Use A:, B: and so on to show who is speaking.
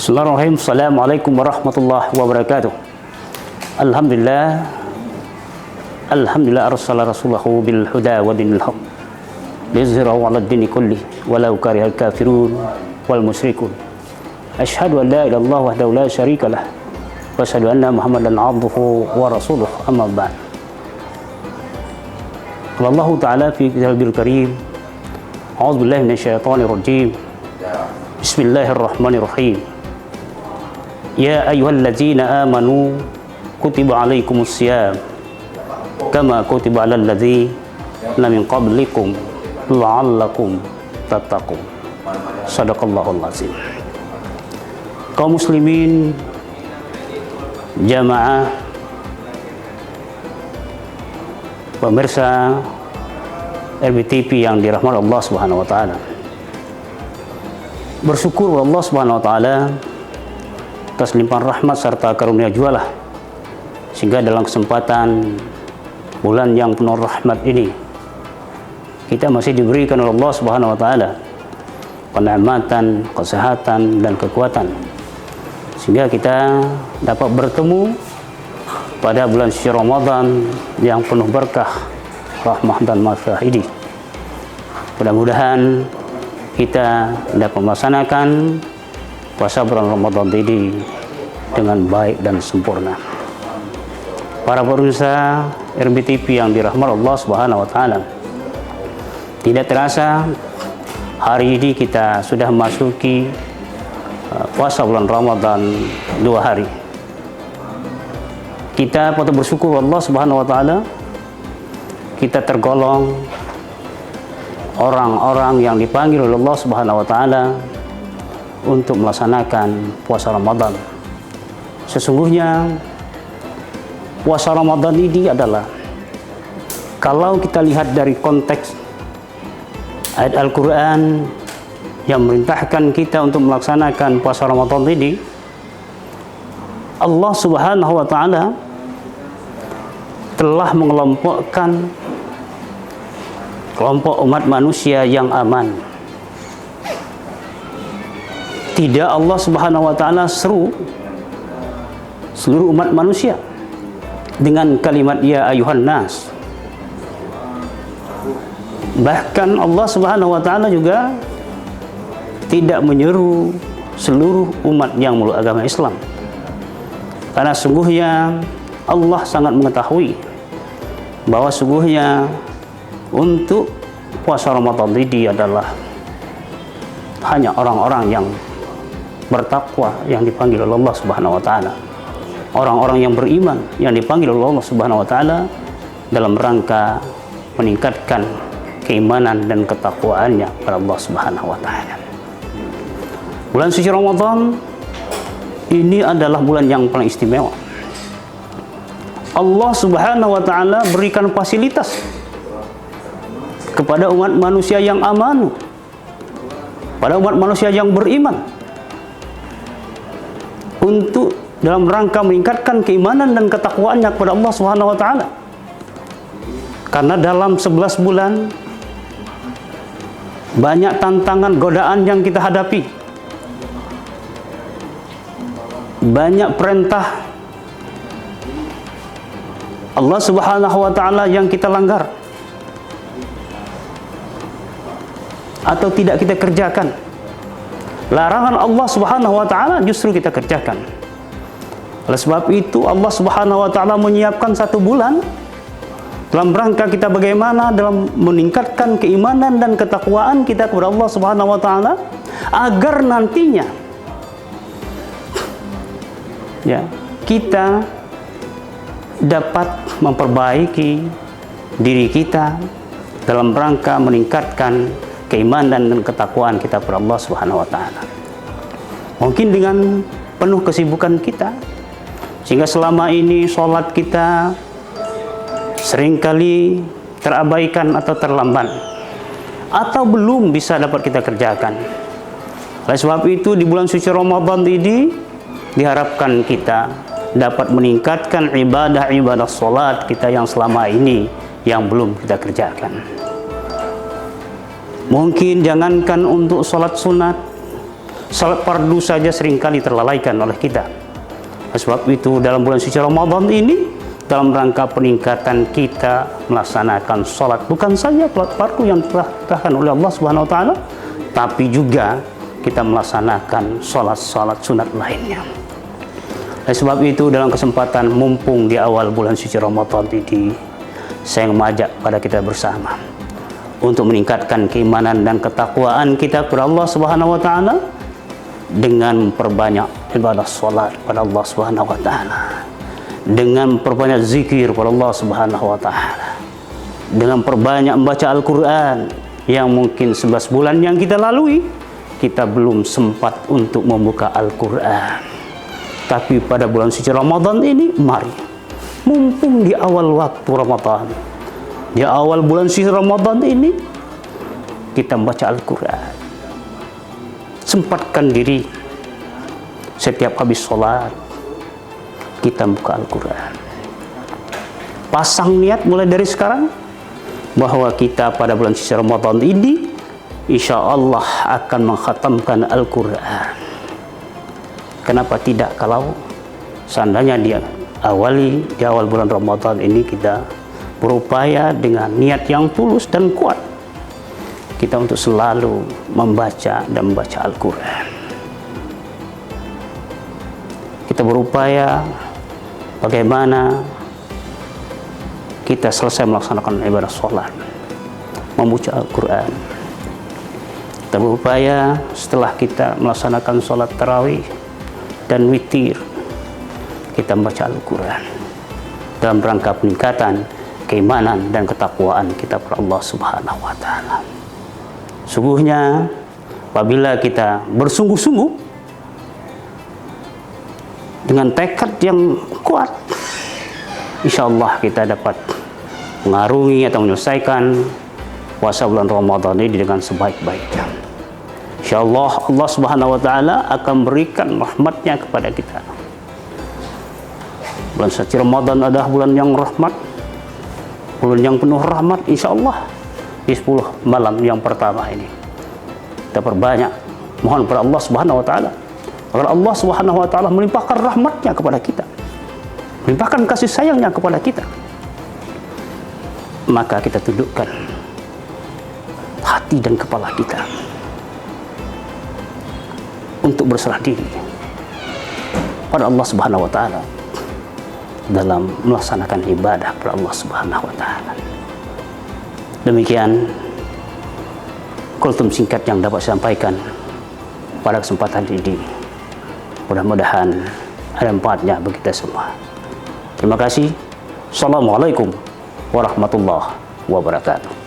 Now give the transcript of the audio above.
A: Bismillahirrahmanirrahim. Assalamualaikum warahmatullahi wabarakatuh. Alhamdulillah arsala rasulahu bil huda wa dinil haq liyuzhirahu 'ala ad-dini kulli walau karihal kafirun wal musyrikun. Asyhadu an la ilaha illallah wahdahu la syarika lah wa asyhadu anna Muhammadan 'abduhu wa rasuluh, amma ba'd. Qala Allah ta'ala fi kitabil karim, a'udzu billahi minasyaitonir rajim. Bismillahirrahmanirrahim. Ya ayyuhalladzina amanu kutiba alaikumus syiyam kama kutiba alal ladzina min qablikum la'allakum tattaqun. Shadaqallahul azim. Kaum muslimin jamaah pemirsa RBTV yang dirahmati Allah Subhanahu wa taala. Bersyukur Allah Subhanahu wa taala atas limpahan rahmat serta karunia jualah, sehingga dalam kesempatan bulan yang penuh rahmat ini kita masih diberikan oleh Allah Subhanahu wa taala kenikmatan, kesehatan dan kekuatan, sehingga kita dapat bertemu pada bulan suci Ramadan yang penuh berkah, rahmah dan maghfirah ini. Mudah-mudahan kita dapat melaksanakan puasa bulan Ramadan ini dengan baik dan sempurna. Para pemirsa RBTV yang dirahmati Allah Subhanahu wa taala, tidak terasa hari ini kita sudah memasuki puasa bulan Ramadan 2 hari. Kita patut bersyukur Allah Subhanahu wa taala, kita tergolong orang-orang yang dipanggil oleh Allah Subhanahu wa taala untuk melaksanakan puasa Ramadan. Sesungguhnya puasa Ramadan ini adalah, kalau kita lihat dari konteks ayat Al-Quran yang memerintahkan kita untuk melaksanakan puasa Ramadan ini, Allah Subhanahu wa taala telah mengelompokkan kelompok umat manusia yang aman. Tidak Allah Subhanahu wa taala seru seluruh umat manusia dengan kalimat ya ayuhan nas. Bahkan Allah Subhanahu wa taala juga tidak menyeru seluruh umat yang memeluk agama Islam. Karena sungguhnya Allah sangat mengetahui bahwa sungguhnya untuk puasa Ramadan ini adalah hanya orang-orang yang bertakwa yang dipanggil oleh Allah Subhanahu wa taala. Orang-orang yang beriman yang dipanggil oleh Allah Subhanahu wa taala dalam rangka meningkatkan keimanan dan ketakwaannya kepada Allah Subhanahu wa taala. Bulan suci Ramadan ini adalah bulan yang paling istimewa. Allah Subhanahu wa taala berikan fasilitas kepada umat manusia yang aman, pada umat manusia yang beriman, untuk dalam rangka meningkatkan keimanan dan ketakwaannya kepada Allah Subhanahu wa taala. Karena dalam 11 bulan banyak tantangan, godaan yang kita hadapi, banyak perintah Allah Subhanahu wa taala yang kita langgar atau tidak kita kerjakan. Larangan Allah Subhanahu wa taala justru kita kerjakan. Oleh sebab itu Allah Subhanahu wa taala menyiapkan 1 bulan dalam rangka kita bagaimana dalam meningkatkan keimanan dan ketakwaan kita kepada Allah Subhanahu wa taala, agar nantinya ya kita dapat memperbaiki diri kita dalam rangka meningkatkan keimanan dan ketakwaan kita kepada Allah Subhanahu wa taala. Mungkin dengan penuh kesibukan kita, sehingga selama ini sholat kita seringkali terabaikan atau terlambat, atau belum bisa dapat kita kerjakan. Oleh sebab itu di bulan suci Ramadan ini diharapkan kita dapat meningkatkan ibadah-ibadah sholat kita yang selama ini yang belum kita kerjakan. Mungkin jangankan untuk sholat sunat, Salat fardu saja seringkali terlalaikan oleh kita. Sebab itu dalam bulan suci Ramadan ini, dalam rangka peningkatan kita melaksanakan salat, bukan saja salat fardu yang telah ditetapkan oleh Allah Subhanahu wa taala, tapi juga kita melaksanakan salat-salat sunat lainnya. Sebab itu dalam kesempatan mumpung di awal bulan suci Ramadan ini, saya mengajak pada kita bersama untuk meningkatkan keimanan dan ketakwaan kita kepada Allah Subhanahu wa taala dengan memperbanyak ibadah salat pada Allah Subhanahu wa taala, dengan memperbanyak zikir pada Allah Subhanahu wa taala, dengan perbanyak membaca Al-Qur'an yang mungkin 11 bulan yang kita lalui kita belum sempat untuk membuka Al-Qur'an. Tapi pada bulan suci Ramadan ini, mari mumpung di awal waktu Ramadan, di awal bulan suci Ramadan ini, kita membaca Al-Qur'an. Sempatkan diri setiap habis sholat kita buka Al-Qur'an. Pasang niat mulai dari sekarang bahwa kita pada bulan suci Ramadan ini insya Allah akan mengkhatamkan Al-Qur'an. Kenapa tidak kalau seandainya di awal bulan Ramadan ini kita berupaya dengan niat yang tulus dan kuat kita untuk selalu membaca Al-Qur'an. Kita berupaya bagaimana kita selesai melaksanakan ibadah sholat, membaca Al-Qur'an. Kita berupaya setelah kita melaksanakan sholat tarawih dan witir, kita membaca Al-Qur'an dalam rangka peningkatan keimanan dan ketakwaan kita kepada Allah Subhanahu wa taala. Sungguhnya apabila kita bersungguh-sungguh dengan tekad yang kuat, insya Allah kita dapat mengarungi atau menyelesaikan puasa bulan Ramadan ini dengan sebaik-baiknya. Insya Allah, Allah Subhanahu wa taala akan berikan rahmatnya kepada kita. Bulan suci Ramadan adalah bulan yang rahmat, bulan yang penuh rahmat. Insya Allah di 10 malam yang pertama ini kita perbanyak mohon kepada Allah Subhanahu wa taala agar Allah Subhanahu wa taala melimpahkan rahmatnya kepada kita, melimpahkan kasih sayangnya kepada kita. Maka kita tundukkan hati dan kepala kita untuk berserah diri pada Allah Subhanahu wa taala dalam melaksanakan ibadah kepada Allah Subhanahu wa taala. Demikian kultum singkat yang dapat saya sampaikan pada kesempatan ini. Mudah-mudahan ada manfaatnya bagi kita semua. Terima kasih. Assalamualaikum warahmatullahi wabarakatuh.